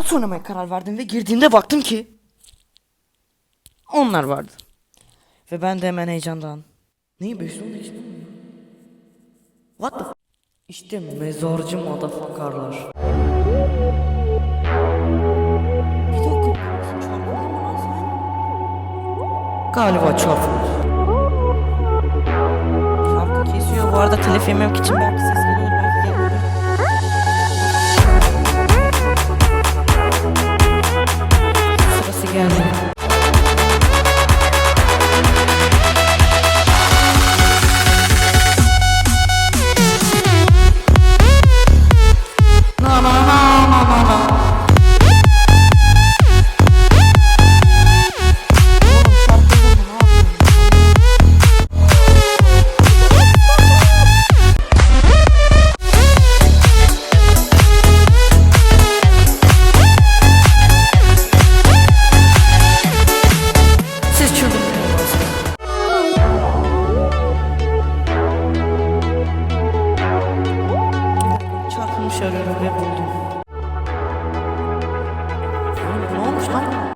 Darts oynamaya karar verdim ve girdiğimde baktım ki onlar vardı. Ve ben de hemen heyecandan. Neyi 512 mi? What the f-? İşte mezarcı motherfuckerlar. Bir dakika. Çarpmadın mı lan sen? Galiba çarpıldı. Şarkı kesiyor. Bu arada telif yememek için belki ses geliyor. Belki gelmiyor. Sırası geldi. Çarpılmış arıyorum ve buldum. Ne olmuş lan?